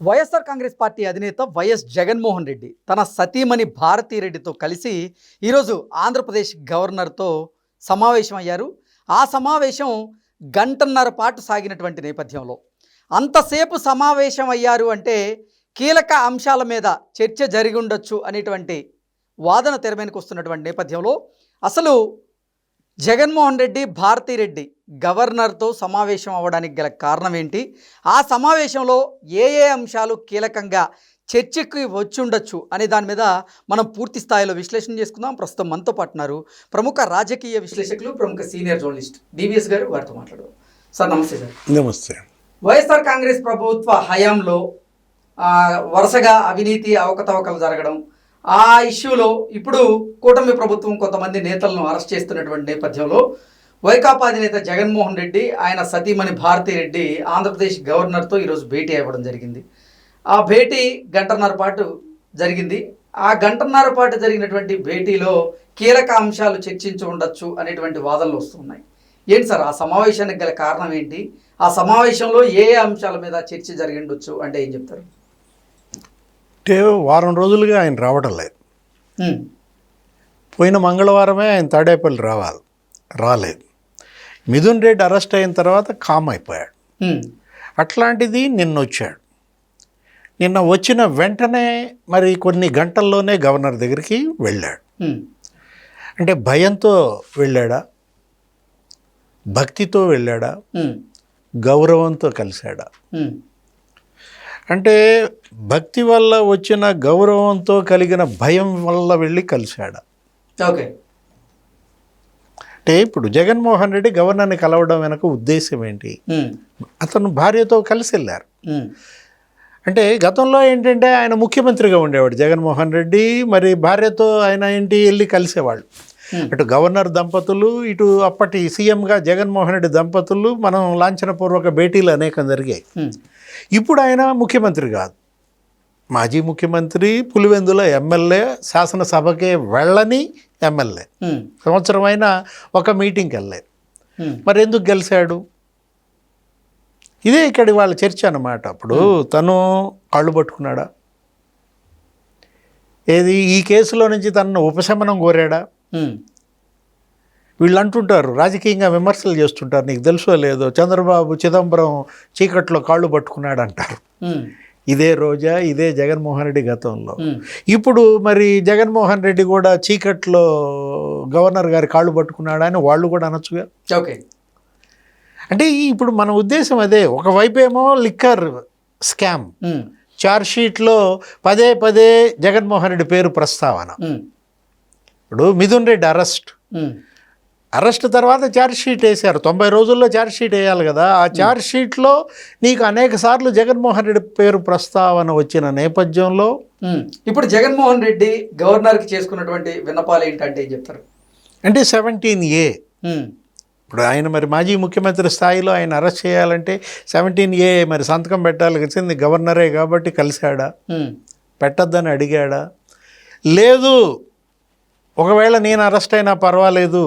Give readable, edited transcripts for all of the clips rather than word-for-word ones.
YSR Congress party అధినేత YS Jaganmohan Reddy తన సతీమణి భారతీరెడ్డితో కలిసి ఈరోజు ఆంధ్రప్రదేశ్ గవర్నర్తో సమావేశం అయ్యారు. ఆ సమావేశం గంటన్నర పాటు సాగినటువంటి నేపథ్యంలో అంతసేపు సమావేశం అయ్యారు అంటే కీలక అంశాల మీద చర్చ జరిగి ఉండొచ్చు అనేటువంటి వాదన తెరమీదకు వస్తున్నటువంటి నేపథ్యంలో అసలు జగన్మోహన్ రెడ్డి భారతీరెడ్డి గవర్నర్తో సమావేశం అవ్వడానికి గల కారణం ఏంటి, ఆ సమావేశంలో ఏ అంశాలు కీలకంగా చర్చకి వచ్చి ఉండొచ్చు అనే దాని మీద మనం పూర్తి స్థాయిలో విశ్లేషణ చేసుకుందాం. ప్రస్తుతం మనతో పాటున్నారు ప్రముఖ రాజకీయ విశ్లేషకులు, ప్రముఖ సీనియర్ జర్నలిస్ట్ డివిఎస్ గారు. వారితో మాట్లాడదాం. సార్ నమస్తే. సార్ నమస్తే. వైఎస్ఆర్ కాంగ్రెస్ ప్రభుత్వ హయాంలో వరుసగా అవినీతి అవకతవకలు జరగడం, ఆ ఇష్యూలో ఇప్పుడు కూటమి ప్రభుత్వం కొంతమంది నేతలను అరెస్ట్ చేస్తున్నటువంటి నేపథ్యంలో వైకాపా అధినేత జగన్మోహన్ రెడ్డి ఆయన సతీమణి భారతీరెడ్డి ఆంధ్రప్రదేశ్ గవర్నర్తో ఈరోజు భేటీ అవ్వడం జరిగింది. ఆ భేటీ గంటన్నర పాటు జరిగింది. ఆ గంటన్నర పాటు జరిగినటువంటి భేటీలో కీలక అంశాలు చర్చించి ఉండొచ్చు అనేటువంటి వాదనలు వస్తున్నాయి. ఏంటి సార్ ఆ సమావేశానికి గల కారణం ఏంటి, ఆ సమావేశంలో ఏ అంశాల మీద చర్చ జరిగి ఉండొచ్చు అంటే ఏం చెప్తారు? అంటే వారం రోజులుగా ఆయన రావడం లేదు. పోయిన మంగళవారమే ఆయన తాడేపల్లి రాలేదు. మిథున్ రెడ్డి అరెస్ట్ అయిన తర్వాత కామ్ అయిపోయాడు. అట్లాంటిది నిన్న వచ్చాడు. నిన్న వచ్చిన వెంటనే మరి కొన్ని గంటల్లోనే గవర్నర్ దగ్గరికి వెళ్ళాడు. అంటే భయంతో వెళ్ళాడా, భక్తితో వెళ్ళాడా, గౌరవంతో కలిశాడా? అంటే భక్తి వల్ల వచ్చిన గౌరవంతో కలిగిన భయం వల్ల వెళ్ళి కలిశాడా? ఓకే. అంటే ఇప్పుడు జగన్మోహన్ రెడ్డి గవర్నర్ని కలవడం వెనక ఉద్దేశం ఏంటి? అతను భార్యతో కలిసి వెళ్ళారు. అంటే గతంలో ఏంటంటే ఆయన ముఖ్యమంత్రిగా ఉండేవాడు జగన్మోహన్ రెడ్డి, మరి భార్యతో ఆయన ఏంటి వెళ్ళి కలిసేవాళ్ళు. అటు గవర్నర్ దంపతులు, ఇటు అప్పటి సీఎంగా జగన్మోహన్ రెడ్డి దంపతులు మనం లాంఛనపూర్వక భేటీలు అనేకం జరిగాయి. ఇప్పుడు ఆయన ముఖ్యమంత్రి కాదు, మాజీ ముఖ్యమంత్రి, పులివెందుల ఎమ్మెల్యే, శాసనసభకే వెళ్ళని ఎమ్మెల్యే. సంవత్సరం అయినా ఒక మీటింగ్కి వెళ్ళలేదు. మరి ఎందుకు గెలిచాడు? ఇదే ఇక్కడ వాళ్ళ చర్చ అన్నమాట. అప్పుడు తను కాళ్ళు పట్టుకున్నాడా, ఏది ఈ కేసులో నుంచి తనను ఉపశమనం కోరాడా? వీళ్ళు అంటుంటారు, రాజకీయంగా విమర్శలు చేస్తుంటారు, నీకు తెలుసో లేదో చంద్రబాబు చిదంబరం చీకట్లో కాళ్ళు పట్టుకున్నాడు అంటారు. ఇదే రోజా, ఇదే జగన్మోహన్ రెడ్డి గతంలో. ఇప్పుడు మరి జగన్మోహన్ రెడ్డి కూడా చీకట్లో గవర్నర్ గారి కాళ్ళు పట్టుకున్నాడా అని వాళ్ళు కూడా అనొచ్చుగా. ఓకే. అంటే ఇప్పుడు మన ఉద్దేశం అదే. ఒకవైపు ఏమో లిక్కర్ స్కామ్, చార్జ్ షీట్లో పదే పదే జగన్మోహన్ రెడ్డి పేరు ప్రస్తావన. ఇప్పుడు మిథున్ రెడ్డి అరెస్ట్ తర్వాత ఛార్జ్ షీట్ వేశారు. 90 రోజుల్లో ఛార్జ్ షీట్ వేయాలి కదా. ఆ ఛార్జ్ షీట్లో నీకు అనేక సార్లు జగన్మోహన్ రెడ్డి పేరు ప్రస్తావన వచ్చిన నేపథ్యంలో ఇప్పుడు జగన్మోహన్ రెడ్డి గవర్నర్కి చేసుకున్నటువంటి విన్నపాలు ఏంటంటే ఏం చెప్తారు? అంటే 17A. ఇప్పుడు ఆయన మరి మాజీ ముఖ్యమంత్రి స్థాయిలో ఆయన అరెస్ట్ చేయాలంటే 17A మరి సంతకం పెట్టాలి వచ్చింది. గవర్నరే కాబట్టి కలిశాడా, పెట్టద్దని అడిగాడా? లేదు, ఒకవేళ నేను అరెస్ట్ అయినా పర్వాలేదు,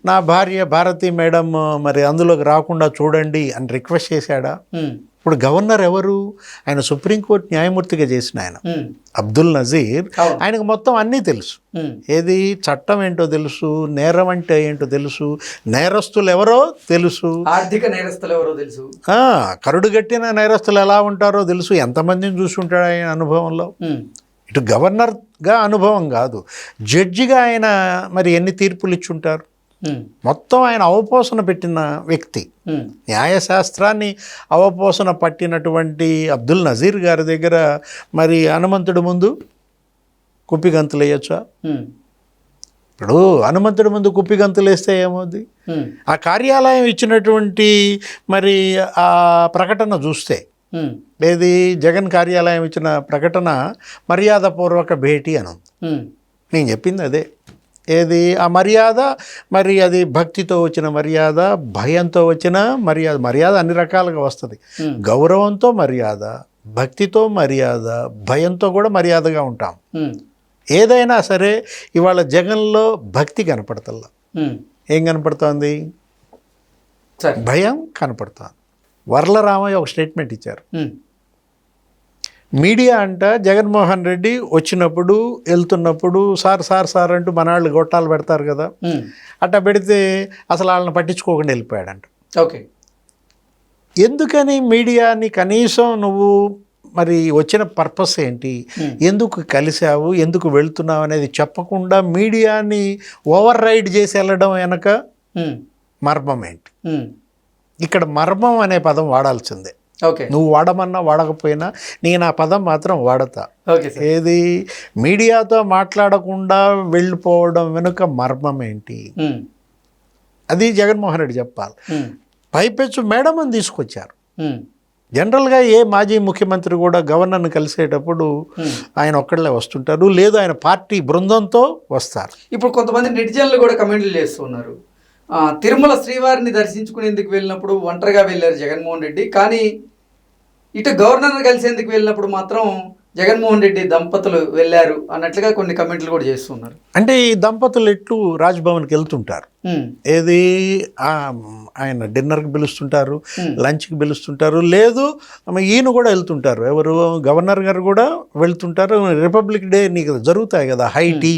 నా భార్య భారతి మేడం మరి అందులోకి రాకుండా చూడండి అని రిక్వెస్ట్ చేశాడా? ఇప్పుడు గవర్నర్ ఎవరు? ఆయన సుప్రీంకోర్టు న్యాయమూర్తిగా చేసిన ఆయన అబ్దుల్ నజీర్. ఆయనకు మొత్తం అన్నీ తెలుసు. ఏది చట్టం ఏంటో తెలుసు, నేరం అంటే ఏంటో తెలుసు, నేరస్తులు ఎవరో తెలుసు, ఆర్థిక నేరస్తులు ఎవరో తెలుసు, కరుడుగట్టిన నేరస్తులు ఎలా ఉంటారో తెలుసు. ఎంతమందిని చూసుంటాడు ఆయన అనుభవంలో. ఇటు గవర్నర్గా అనుభవం కాదు, జడ్జిగా ఆయన మరి ఎన్ని తీర్పులు ఇచ్చుంటారు. మొత్తం ఆయన అవపోసన పెట్టిన వ్యక్తి. న్యాయశాస్త్రాన్ని అవపోసన పట్టినటువంటి అబ్దుల్ నజీర్ గారి దగ్గర మరి హనుమంతుడి ముందు కుప్పిగంతులు వేయచ్చా? ఇప్పుడు హనుమంతుడి ముందు కుప్పిగంతులు వేస్తే ఏమవుద్ది? ఆ కార్యాలయం ఇచ్చినటువంటి మరి ఆ ప్రకటన చూస్తే, ఏది జగన్ కార్యాలయం ఇచ్చిన ప్రకటన మర్యాదపూర్వక భేటీ అని ఉంది. నేను చెప్పింది అదే. ఏది ఆ మర్యాద? మరి అది భక్తితో వచ్చిన మర్యాద, భయంతో వచ్చిన మర్యాద. మర్యాద అన్ని రకాలుగా వస్తుంది. గౌరవంతో మర్యాద, భక్తితో మర్యాద, భయంతో కూడా మర్యాదగా ఉంటాం. ఏదైనా సరే ఇవాళ జగన్లో భక్తి కనపడతల్లా. ఏం కనపడుతోంది? భయం కనపడుతోంది. వర్ల రామయ్య ఒక స్టేట్మెంట్ ఇచ్చారు. మీడియా అంట జగన్మోహన్ రెడ్డి వచ్చినప్పుడు వెళ్తున్నప్పుడు సార్ సార్ సార్ అంటూ మన వాళ్ళు గొట్టాలు పెడతారు కదా, అట్లా పెడితే అసలు వాళ్ళని పట్టించుకోకుండా వెళ్ళిపోయాడంట. ఓకే. ఎందుకని మీడియాని కనీసం నువ్వు మరి వచ్చిన పర్పస్ ఏంటి, ఎందుకు కలిసావు, ఎందుకు వెళ్తున్నావు అనేది చెప్పకుండా మీడియాని ఓవర్ రైడ్ చేసి వెళ్ళడం వెనక మర్మం ఏంటి? ఇక్కడ మర్మం అనే పదం వాడాల్సిందే. ఓకే. నువ్వు వాడమన్నా వాడకపోయినా నేను ఆ పదం మాత్రం వాడతా. Okay sir. ఏది మీడియాతో మాట్లాడకుండా వెళ్ళిపోవడం వెనుక మర్మం ఏంటి, అది జగన్మోహన్ రెడ్డి చెప్పాలి. పైపెచ్చు మేడం అని తీసుకొచ్చారు. జనరల్గా ఏ మాజీ ముఖ్యమంత్రి కూడా గవర్నర్ని కలిసేటప్పుడు ఆయన ఒక్కళ్ళే వస్తుంటారు, లేదు ఆయన పార్టీ బృందంతో వస్తారు. ఇప్పుడు కొంతమంది నెటిజన్లు కూడా కమెంట్లు చేస్తున్నారు, తిరుమల శ్రీవారిని దర్శించుకునేందుకు వెళ్ళినప్పుడు ఒంటరిగా వెళ్ళారు జగన్మోహన్ రెడ్డి, కానీ ఇటు గవర్నర్ని కలిసేందుకు వెళ్ళినప్పుడు మాత్రం జగన్మోహన్ రెడ్డి దంపతులు వెళ్ళారు అన్నట్లుగా కొన్ని కమెంట్లు కూడా చేస్తున్నారు. అంటే ఈ దంపతులు ఎట్లు రాజ్భవన్కి వెళ్తుంటారు, ఏది ఆయన డిన్నర్కి పిలుస్తుంటారు, లంచ్కి పిలుస్తుంటారు, లేదు ఈయన కూడా వెళ్తుంటారు, ఎవరు గవర్నర్ గారు కూడా వెళ్తుంటారు. రిపబ్లిక్ డే నీకు జరుగుతాయి కదా హై టీ,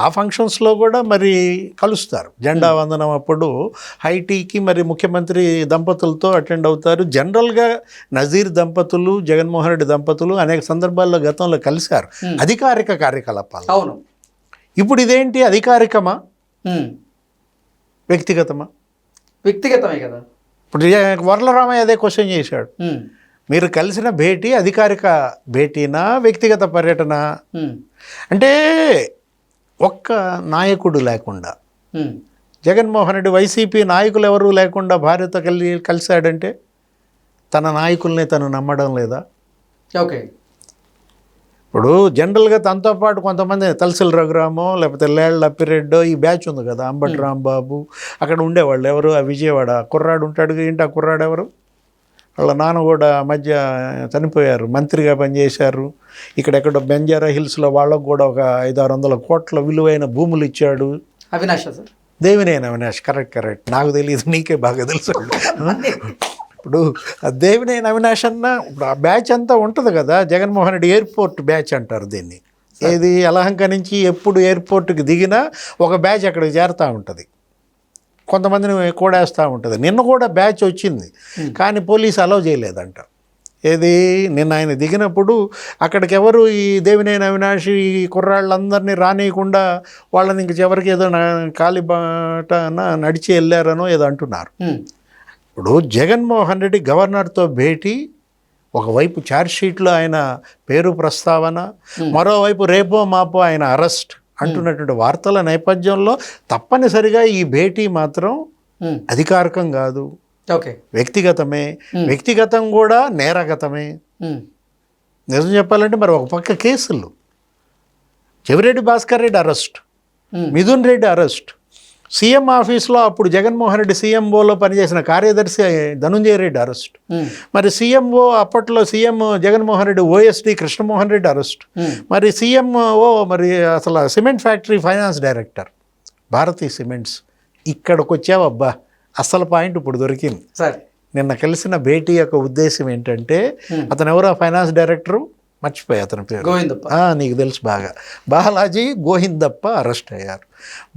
ఆ ఫంక్షన్స్లో కూడా మరి కలుస్తారు. జెండా వందనం అప్పుడు హై టీకి మరి ముఖ్యమంత్రి దంపతులతో అటెండ్ అవుతారు. జనరల్గా నజీర్ దంపతులు, జగన్మోహన్ రెడ్డి దంపతులు అనేక సందర్భాల్లో గతంలో కలిశారు అధికారిక కార్యకలాపాలు. అవును. ఇప్పుడు ఇదేంటి, అధికారికమా వ్యక్తిగతమా? వ్యక్తిగతమే కదా. ఇప్పుడు వరలరామయ్య అదే క్వశ్చన్ చేశాడు, మీరు కలిసిన భేటీ అధికారిక భేటీనా వ్యక్తిగత పర్యటన అంటే? ఒక్క నాయకుడు లేకుండా, జగన్మోహన్ రెడ్డి వైసీపీ నాయకులు ఎవరూ లేకుండా భార్యతో కలిశాడంటే తన నాయకుల్ని తను నమ్మడం లేదా? ఓకే. ఇప్పుడు జనరల్గా తనతో పాటు కొంతమంది తలసిల రఘురామో లేకపోతే లేళ్ల అప్పిరెడ్డో ఈ బ్యాచ్ ఉంది కదా, అంబటి రాంబాబు, అక్కడ ఉండేవాళ్ళు ఎవరు, ఆ విజయవాడ కుర్రాడు ఉంటాడు ఏంటి, ఆ కుర్రాడు ఎవరు, వాళ్ళ నాన్న కూడా మధ్య చనిపోయారు, మంత్రిగా పనిచేశారు. ఇక్కడెక్కడో బంజారా హిల్స్లో వాళ్ళకు కూడా ఒక 500-600 కోట్ల విలువైన భూములు ఇచ్చాడు. అవినాష్ సార్, దేవినేని అవినాష్. కరెక్ట్. నాకు తెలియదు, నీకే బాగా తెలుసు. ఇప్పుడు దేవినేని అవినాష్ అన్న ఇప్పుడు ఆ బ్యాచ్ అంతా ఉంటుంది కదా, జగన్మోహన్ రెడ్డి ఎయిర్పోర్ట్ బ్యాచ్ అంటారు దీన్ని. ఏది యలహంక నుంచి ఎప్పుడు ఎయిర్పోర్ట్కి దిగినా ఒక బ్యాచ్ అక్కడికి చేరుతూ ఉంటుంది, కొంతమందిని కూడేస్తూ ఉంటుంది. నిన్న కూడా బ్యాచ్ వచ్చింది కానీ పోలీసు అలౌ చేయలేదంట. ఏది నిన్న ఆయన దిగినప్పుడు అక్కడికి ఎవరు ఈ దేవినేని అవినాష్ ఈ కుర్రాళ్ళందరినీ రానియకుండా వాళ్ళని ఇంక చివరికి ఏదో కాలిబాటన నడిచి వెళ్ళారనో ఏదో అంటున్నారు. ఇప్పుడు జగన్మోహన్ రెడ్డి గవర్నర్తో భేటీ, ఒకవైపు ఛార్జ్షీట్లో ఆయన పేరు ప్రస్తావన, మరోవైపు రేపో మాపో ఆయన అరెస్ట్ అంటున్నటువంటి వార్తల నేపథ్యంలో తప్పనిసరిగా ఈ భేటీ మాత్రం అధికారికం కాదు, వ్యక్తిగతమే. వ్యక్తిగతం కూడా నేరగతమే. నిజం చెప్పాలంటే మరి ఒక పక్క కేసులు, Chevireddy Bhaskar Reddy arrest, Mithun Reddy arrest, CM ఆఫీస్లో అప్పుడు జగన్మోహన్ రెడ్డి సీఎంఓలో పనిచేసిన కార్యదర్శి ధనుంజయ రెడ్డి అరెస్ట్, మరి సీఎంఓ అప్పట్లో CM Jaganmohan Reddy OSD Krishnamohan Reddy arrest, మరి సీఎంఓ మరి అసలు cement factory finance director Bharathi Cements. ఇక్కడికి వచ్చావబ్బా, అసలు పాయింట్ ఇప్పుడు దొరికింది. సరే, నిన్న కలిసిన భేటీ యొక్క ఉద్దేశం ఏంటంటే, అతను ఎవరో ఫైనాన్స్ డైరెక్టరు, మర్చిపోయా అతని పేరు, గోవిందప్ప. నీకు తెలుసు బాగా, బాలాజీ గోవిందప్ప అరెస్ట్ అయ్యారు.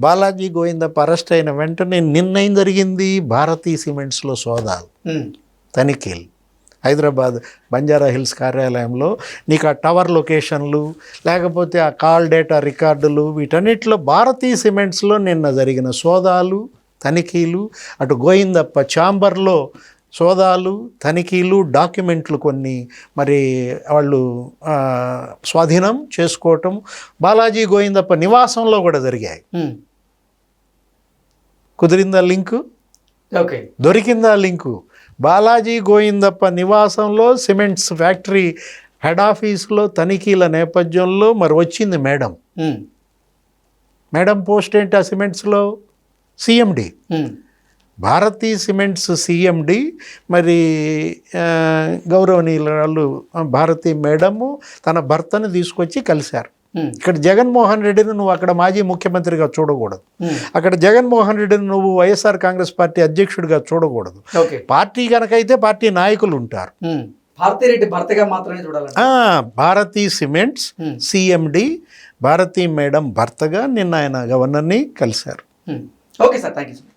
బాలాజీ గోవిందప్ప అరెస్ట్ అయిన వెంటనే నిన్న ఏం జరిగింది, భారతీ సిమెంట్స్లో సోదాలు, తనిఖీలు. హైదరాబాద్ బంజారా హిల్స్ కార్యాలయంలో నీకు ఆ టవర్ లొకేషన్లు లేకపోతే ఆ కాల్ డేటా రికార్డులు, వీటన్నిటిలో భారతీ సిమెంట్స్లో నిన్న జరిగిన సోదాలు తనిఖీలు, అటు గోవిందప్ప ఛాంబర్లో సోదాలు తనిఖీలు, డాక్యుమెంట్లు కొన్ని మరి వాళ్ళు స్వాధీనం చేసుకోవటం, బాలాజీ గోవిందప్ప నివాసంలో కూడా జరిగాయి. కుదిరిందా లింకు? ఓకే, దొరికిందా లింకు? బాలాజీ గోవిందప్ప నివాసంలో సిమెంట్స్ ఫ్యాక్టరీ హెడ్ ఆఫీస్లో తనిఖీల నేపథ్యంలో మరి వచ్చింది మేడం. మేడం పోస్ట్ ఏంటి ఆ సిమెంట్స్లో? సిఎండి. భారతీ సిమెంట్స్ సిఎండి మరి గౌరవనీయులు భారతీ మేడము తన భర్తను తీసుకొచ్చి కలిశారు. ఇక్కడ జగన్మోహన్ రెడ్డిని నువ్వు అక్కడ మాజీ ముఖ్యమంత్రిగా చూడకూడదు, అక్కడ జగన్మోహన్ రెడ్డిని నువ్వు వైఎస్ఆర్ కాంగ్రెస్ పార్టీ అధ్యక్షుడిగా చూడకూడదు. పార్టీ కనుకైతే పార్టీ నాయకులు ఉంటారు, భారతిరెడ్డి భర్తగా మాత్రమే చూడాలండి. Bharathi Cements CMD Bharathi madam భర్తగా నిన్న ఆయన గవర్నర్ని కలిశారు. Okay sir, thank you sir.